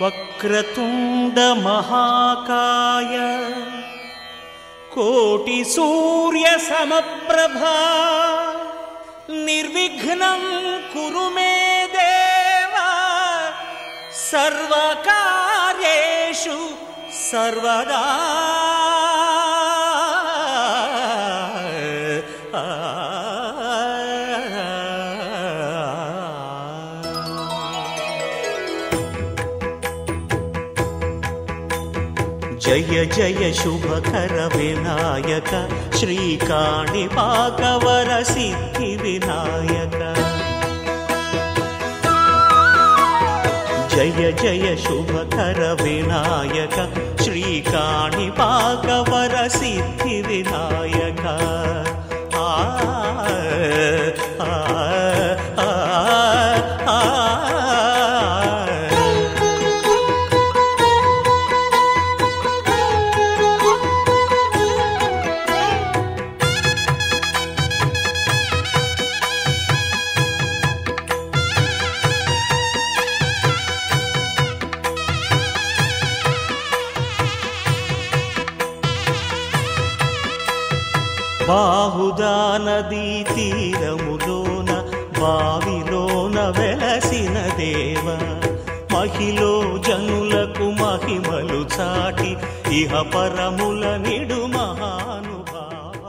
వక్రతుండ మహాకాయ కోటి సూర్య సమప్రభా నిర్విఘ్నం కురు మే దేవ సర్వకార్యేషు సర్వదా. జయ జయ శుభకర వినాయక శ్రీకాణిపాకవర సిద్ధి వినాయక. జయ జయ శుభకర వినాయక శ్రీకాణిపాకవర సిద్ధి వినాయక. ఆ బాహుదా నదీ తీరములోన బావిలోన వెలసిన దేవ మహిలో జనులకు మహిమలు చాటి ఇహ పరముల నిడు మహానుభావ.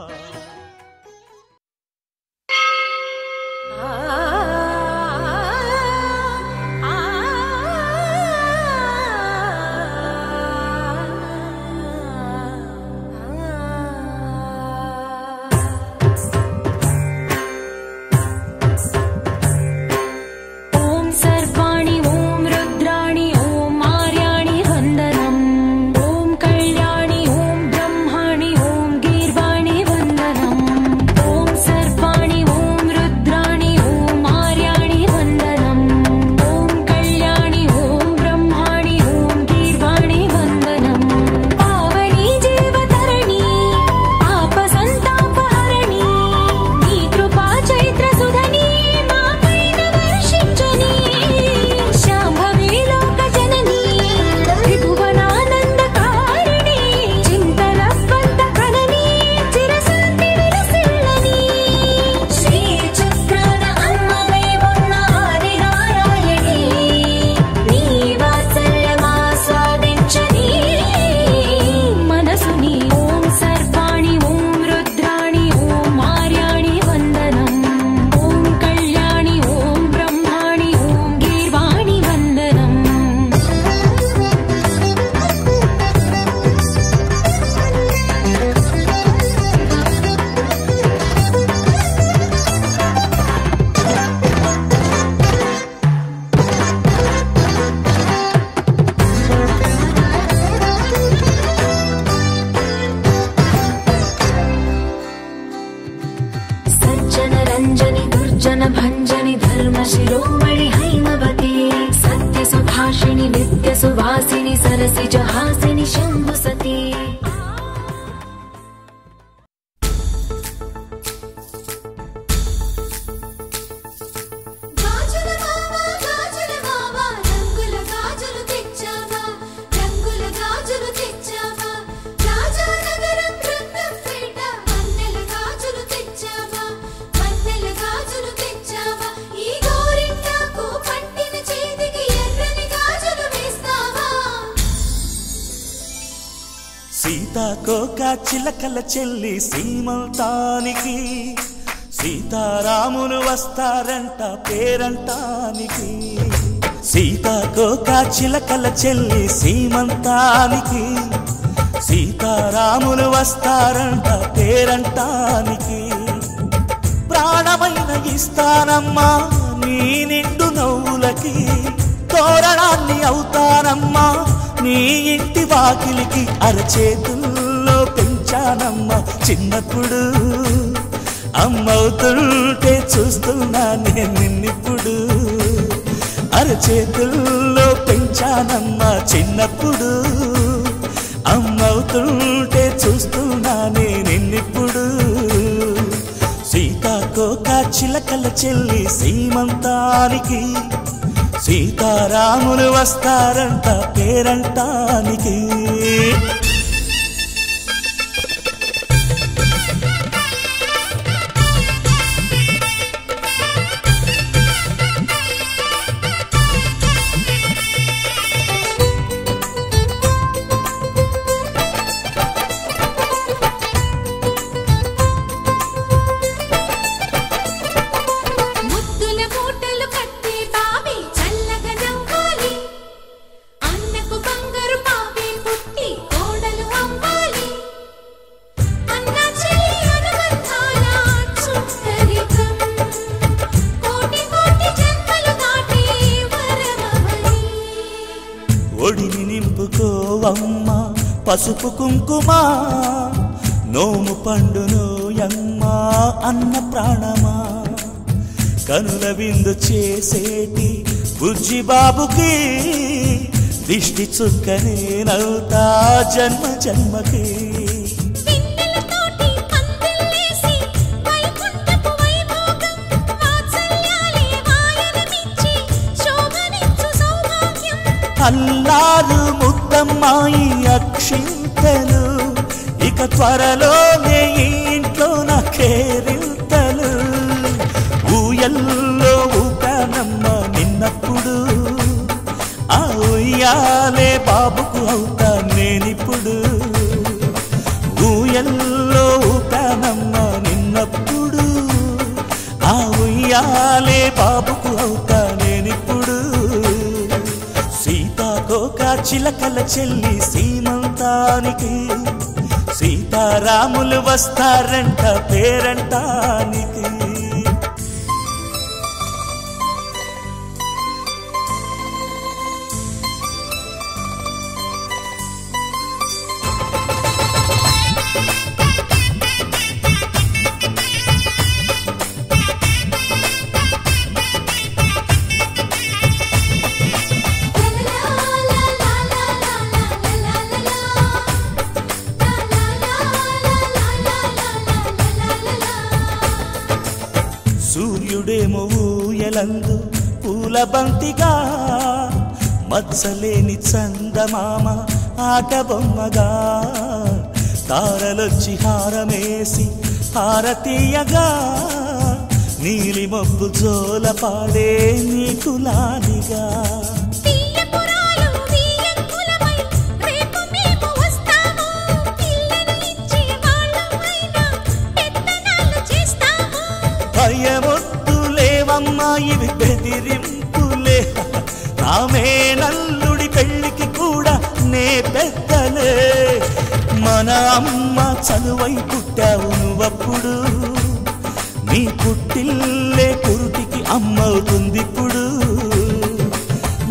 సీతాకోక చిలకల చెల్లి సీమంతానికి సీతారాములు వస్తారంట పేరంటానికి. సీతాకోక చిలకల చెల్లి సీమంతానికి సీతారాములు వస్తారంట పేరంటానికి. ప్రాణమైన ఇస్తానమ్మా నీ నిండు నవ్వులకి తోరణాన్ని అవుతానమ్మా నీ ఇంటి వాకిలికి. అరచేతుల్లో పెంచానమ్మా చిన్నప్పుడు అమ్మవుతుంటే చూస్తున్నా నేను నిన్నిప్పుడు. అరచేతుల్లో పెంచానమ్మా చిన్నప్పుడు అమ్మవుతుంటే చూస్తున్నా నేను నిన్నిప్పుడు. సీతాకోక చిలకల చెల్లి సీమంతానికి సీతారాములు వస్తారంట పేరంటానికి. ఒడిని నింపుకోవమ్మ పసుపు కుంకుమ, నోము పండును యమ్మ అన్న ప్రాణమా. కనుల విందు చేసేటి బుజ్జి బాబుకి దిష్టి చుక్కనేనవుతా జన్మ జన్మకి. అల్లారు ముద్దమ్మాయి అక్షింతలు, ఇక త్వరలోనే ఇంట్లో నా కేరింతలు. ఊయల్లో ఊపానమ్మ నిన్నప్పుడు, ఆ ఉయ్యాలే బాబుకు అవుతా నేనిప్పుడు. ఊయల్లో ఊపానమ్మ నిన్నప్పుడు, ఆ ఉయ్యాలే బాబుకు అవుతా నేనిప్పుడు. సీతాకోక చిలకల చెల్లి సీమంతానికి, సీతారాములు వస్తారంట పేరంటానికి. సూర్యుడేమో ఊయలందు పూల బంతిగా, మత్సలేని చందమామ ఆట బొమ్మగా. తారలొచ్చి హారమేసి హారతీయగా, నీలి మబ్బు జోల పాడే నీకులానిగా. భయమొద్దులేవమ్మా ఇవి బెదిరింపులే, నామే నల్లుడి పెళ్లికి కూడా నే పెద్దలే. మన అమ్మ చనువై పుట్టావు నువ్వప్పుడు, నీ పుట్టిల్లే పురుటికి అమ్మవుతుందిప్పుడు.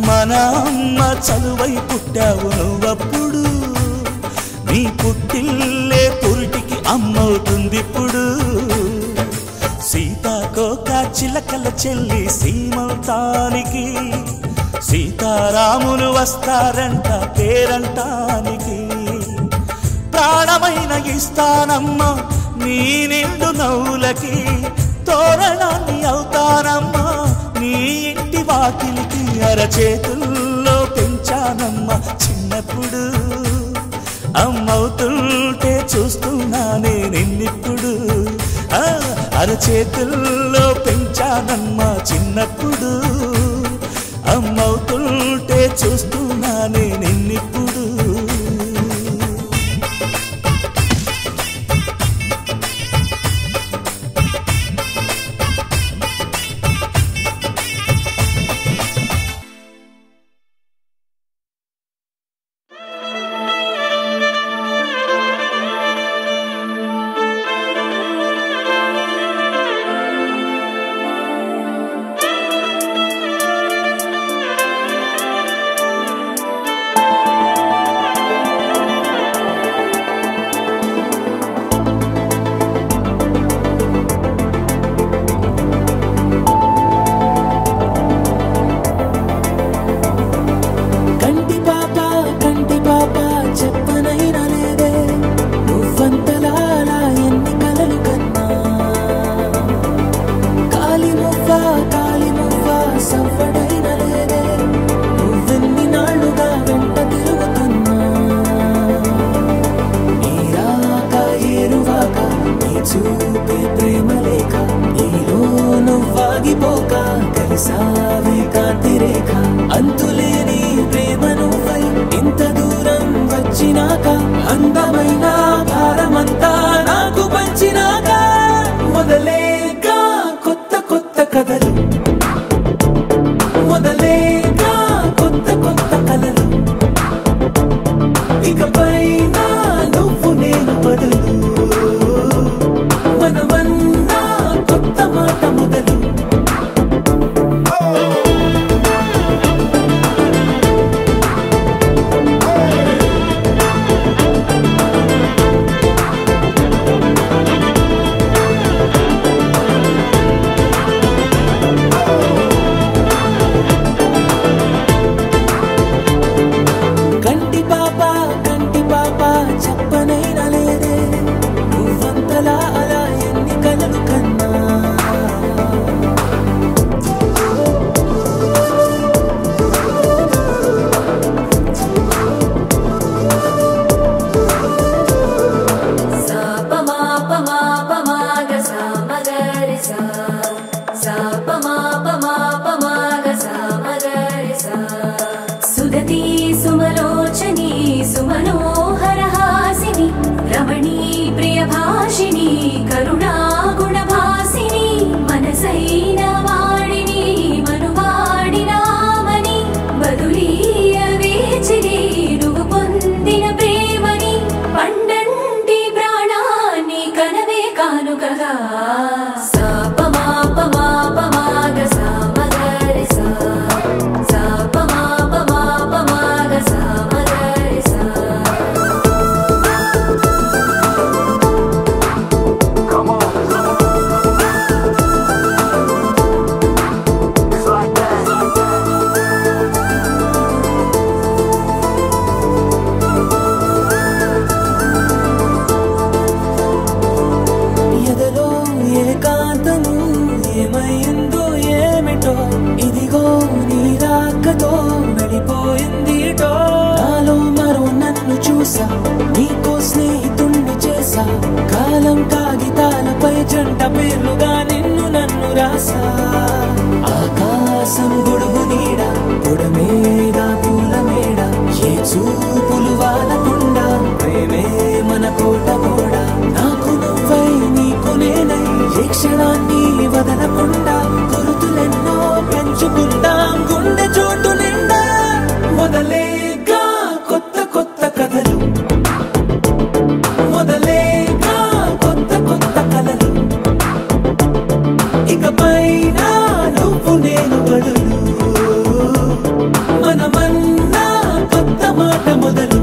మన అమ్మ చనువై పుట్టావు నువ్వప్పుడు, నీ పుట్టిల్లే పురుటికి అమ్మవుతుందిప్పుడు. సీతాకోక చిలకల చెల్లి సీమంతానికి, సీతారాములు వస్తారంట పేరంటానికి. ప్రాణమైన ఇస్తానమ్మా నీ నిండు నవ్వులకి, తోరణాన్ని అవుతానమ్మా నీ ఇంటి వాకిలికి. అరచేతుల్లో పెంచానమ్మా చిన్నప్పుడు, అమ్మవుతుంటే చూస్తున్నానే నిన్నిప్పుడు. అరచేతుల్లో పెంచానమ్మా చిన్నప్పుడు, అమ్మవుతుంటే చూస్తున్నానే నిన్నిప్పుడు. భారమైన భారమంతా నాకు పంచినాక మొదలేగా కొత్త కొత్త కథలు మొదలేగా కొత్త కొత్త కలలు ఇకపైన నువ్వు నేను బదులు మనమన్నా కొత్త మాట మొదలు కంటి పాప చెప్పనైనా లేదే నువ్వంతలా అలా ఎన్ని కలలు కన్నా సుదతి సుమలోచని సుమనోహరహాసిని రమణీ ప్రియభాషిణి కరుణా గుణభాసిని మనసైన వాడిని మనువాడినామని బదులీయ వేచిని నువ్వు పొందిన ప్రేమని పండంటి ప్రాణాన్ని కనవే కానుకగా ఏకాంతము ఏమైందో ఏమిటో ఇదిగో నీ రాకతో వెళ్ళిపోయిందిటో నాలో మరో నన్ను చూసా నీకో స్నేహితుణ్ణి చేసా కాలం కాగితాలపై జంట పేర్లుగా నిన్ను నన్ను రాసా ఆకాశం గొడుగు నీడ పొడమేడ పూల మేడ ఏ చూపులు వాలకుండా ప్రేమే మన కోట కూడా నాకు నువ్వై నీకు నేనై ఏ క్షణాన్ని వదలకుండా గుర్తులెన్నో పెంచుకుందాం గుండె చోటు నిండా మొదలేగా కొత్త కొత్త కథలు మొదలేగా కొత్త కొత్త కలలు ఇకపైన నువ్వు నేను బదులు మనమన్నా కొత్త మాట మొదలు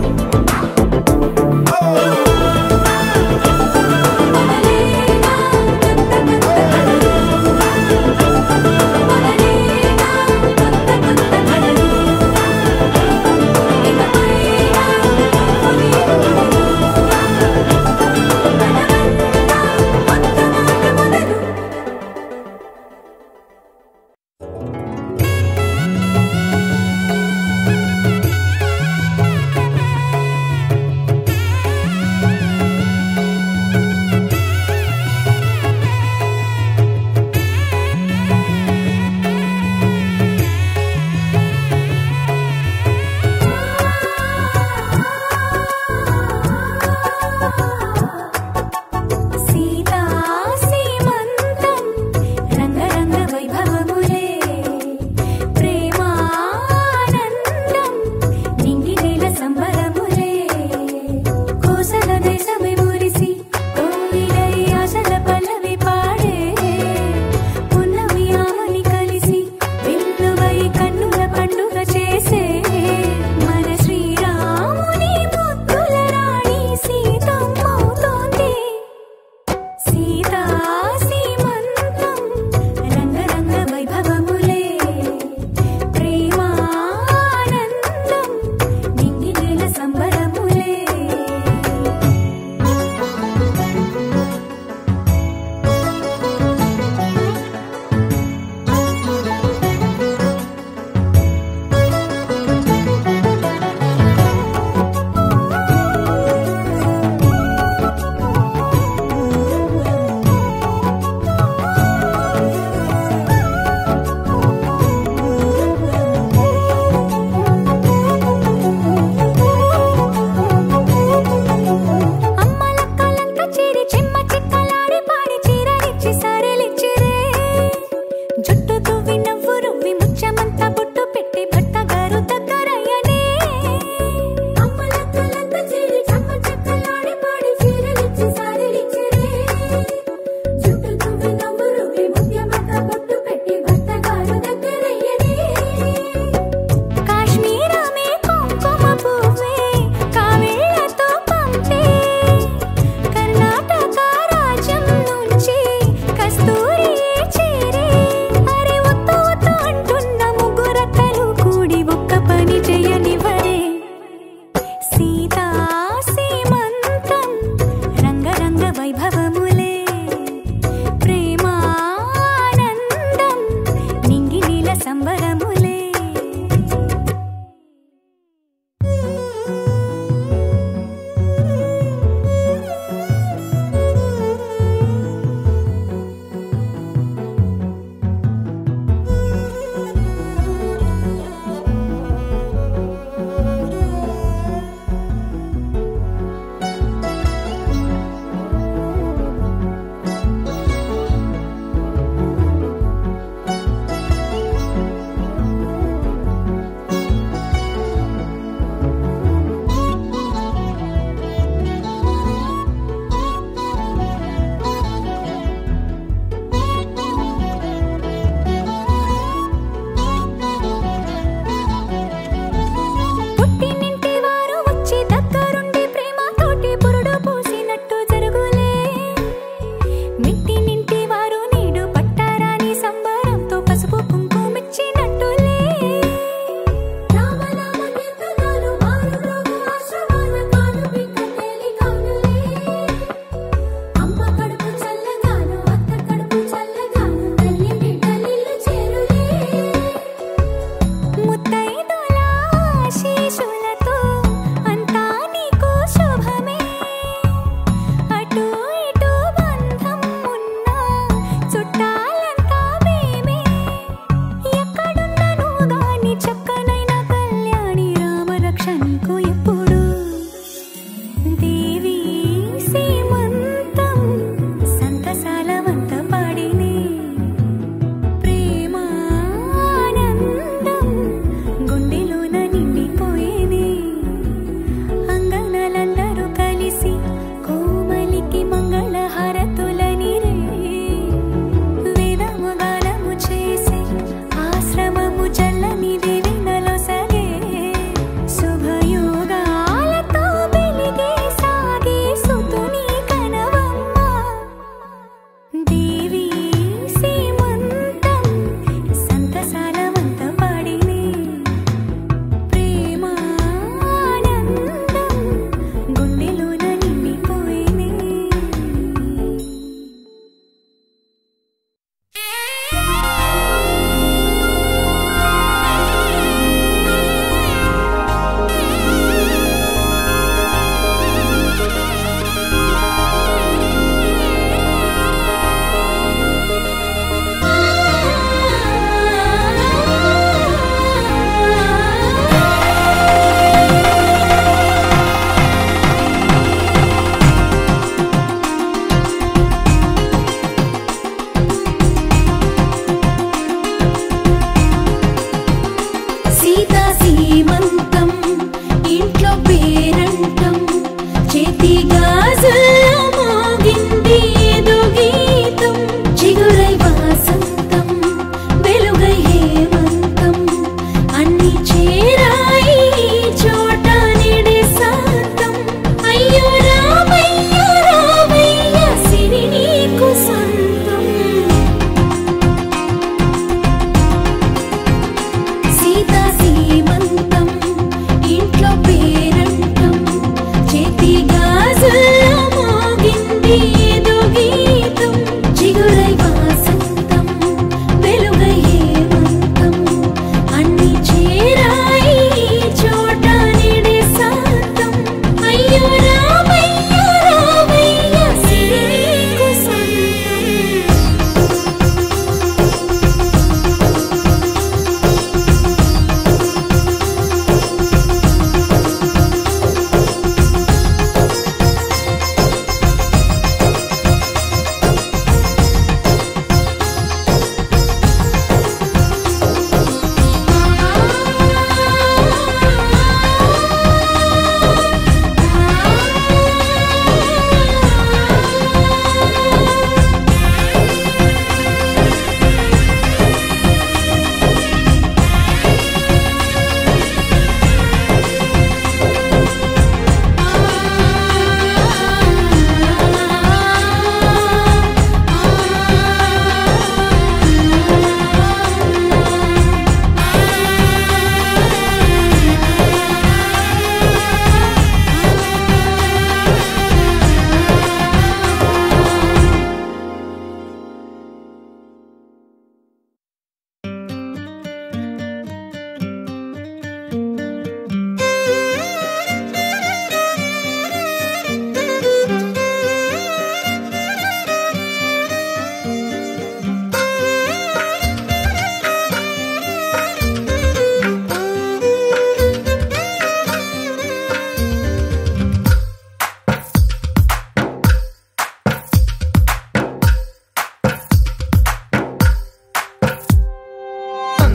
కొత్త వైభవములే ప్రేమానందం నింగి నీల సంబరములే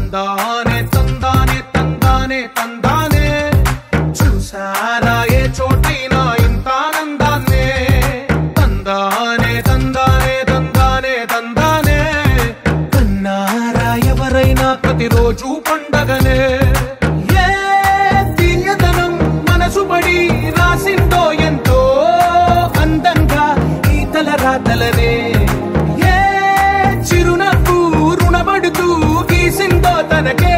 తందానే తందానే తందానే తందానే చూసారా ఏ చోటైనా ఇంత ఆనందాన్నే తందానే తందానే తందానే తందానే కన్నారా ఎవరైనా ప్రతిరోజు పండగనే ఏ తీయదనం మనసుబడి రాసిందో ఎంతో అందంగా ఈ తలరాతలనే ఏ చిరునవ్వు రుణపడుతూ గీసిందో తనకే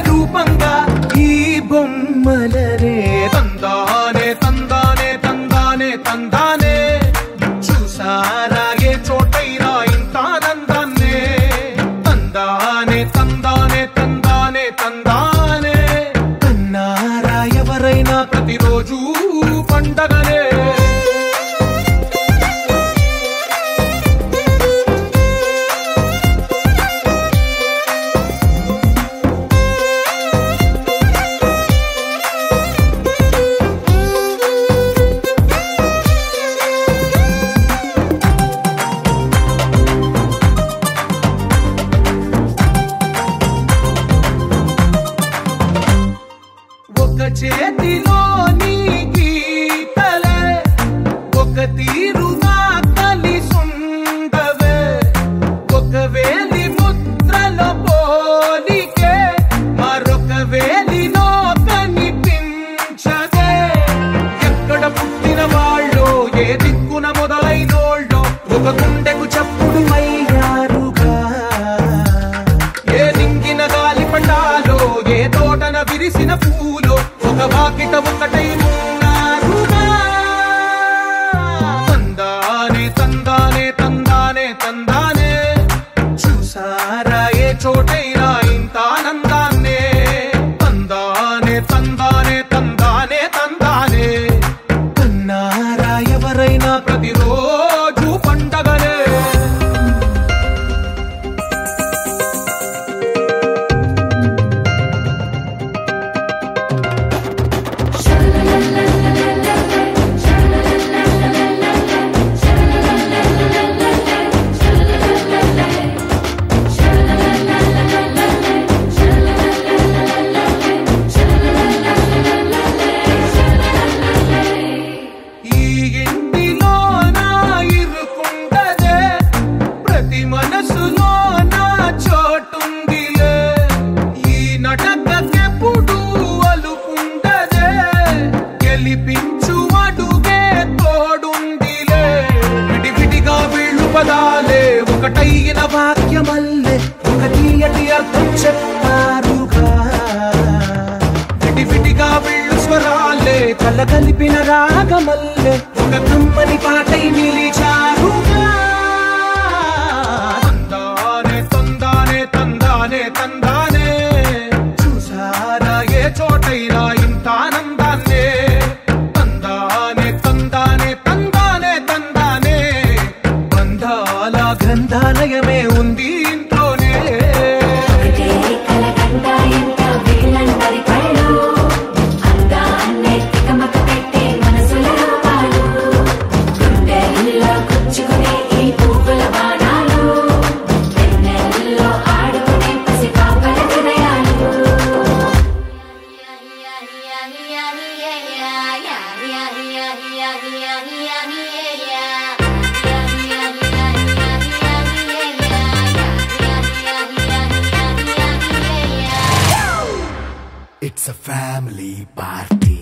రూపంగా ఈ బొమ్మలనే తందానే తందానే తందానే తందానే చూసారా ఏ చోటైనా ఇంత ఆనందాన్నే తందానే తందానే తందానే తందానే కన్నారా ఎవరైనా ప్రతిరోజు పండగనే చేతిలోని గీతలే ఒక తీరుగా కలిసుండవే ఒక వేలి ముద్రలో పోలికే మరొక వేలిలో కనిపించదే ఎక్కడ పుట్టిన వాళ్ళో ఏ దిక్కున మొదలైనోళ్ళో ఒక గుండెకు చప్పుడు అయ్యారుగా ఏ దింగిన గాలి పటాలో ఏ తోటన విరిసిన పూలో ఒక వాకిట ఒకటై ఉన్నారుగా తందానే తందానే తందానే తందానే చూసారా ఏ చోటైనా ఇంత ఆనందాన్నే తందానే తందానే తందానే తందానే కన్నారా ఎవరైనా ప్రతిరోజు పండగనే ఒకటైన వాక్యమల్లే ఒక తీయటి అర్థం చెప్పారుగా విడివిడిగా వీళ్ళు స్వరాలే కలగలిపిన రాగమల్లే ఒక కమ్మని పాటై నిలిచారుగా తందానే తందానే తందానే తందానే చూసారా ఏ చోటైనా ఇంత ఆనందాన్నే తందానే తందానే తందానే తందానే బంధాల గ్రంథాలయమే ఉంది ఇంట్లోనే It's a family party.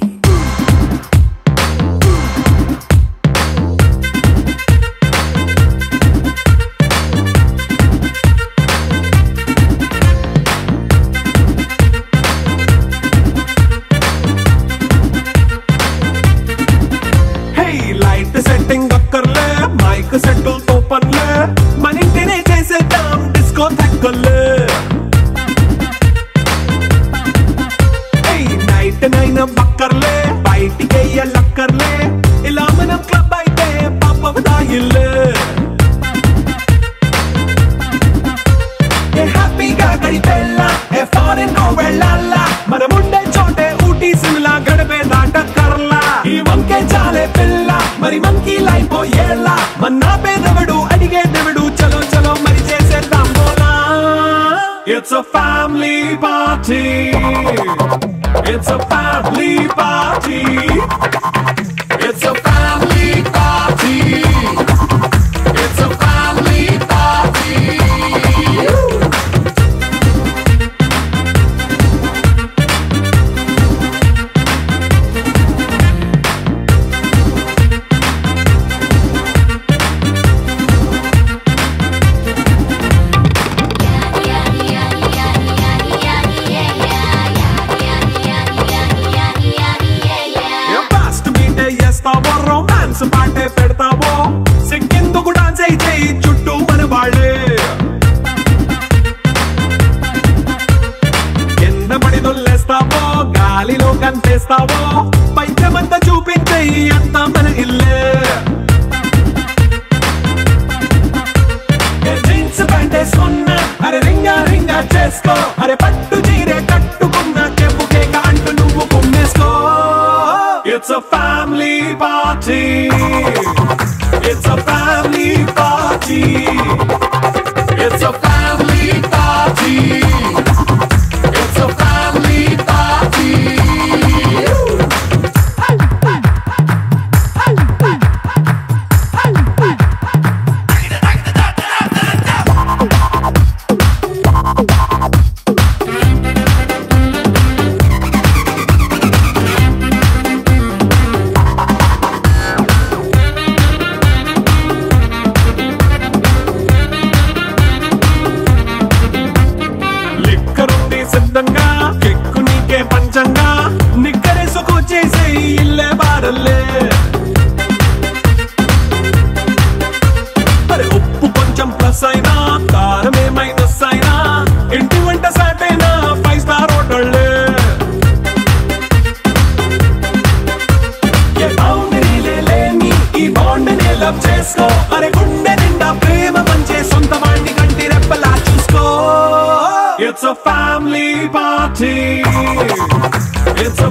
Hey, light setting akkarle, mic settle to panle, manintine chesedam disco thakkale. నైనా బక్కర్లే బయటికెయ్య లక్కర్లే ఇలా మనం క్లబ్ అయితే పాప దాయిల్లే ఏ హ్యాపీగా గడిపెళ్ళా ఏ ఫారెన్ నో వెళ్ళాలా మనముండే చోటే ఊటీ సిమ్లా గడిపే దాటక్కర్లా ఈ వంకే చాలే పిల్ల మరి మంకీ లైఫ్ ఏళ్ళ మన్నా పేదవడు అడిగే దేవుడు చలో చలో మరి చేసేద్దాం బోలా ఏ It's a family party. It's a family party. It's a family party. It's a family party. Romance పాటే పెడతావో సిగ్గెందుకు డాన్స్ అయి చేయి చుట్టూ మన వాళ్ళే కింద పడి దొల్లేస్తావో గాలిలో కంటేస్తావో పైచమంతా చూపించేయి అంతా మన ఇల్లే జీన్స్ ప్యాంట్ వేసుకున్నా అరే రింగా రింగా చేసుకో అరే పట్టు చీరే కట్టుకున్న చెప్పు కేక అంటూ నువ్వు కుమ్మేసుకో It's a family party. It's a family party. It's a family party. It's a family party. సిద్ధంగా కెక్కు నీకే పంచంగా నిక్కరేసుకు చేసే ఇల్లే బారల్లే అరే ఉప్పు కొంచెం ప్లస్ అయినా కారమే మైనస్ అయినా ఇంటి వంట సాటైనా 5 స్టార్ హోటళ్ళే ఏ బౌండరీలే లేని ఈ బాండ్ ని లవ్ చేసుకో అరే గుండె నిండా ప్రేమ పంచే సొంత వాడిని కంటి రెప్పలా చూసుకో It's a family party. It's a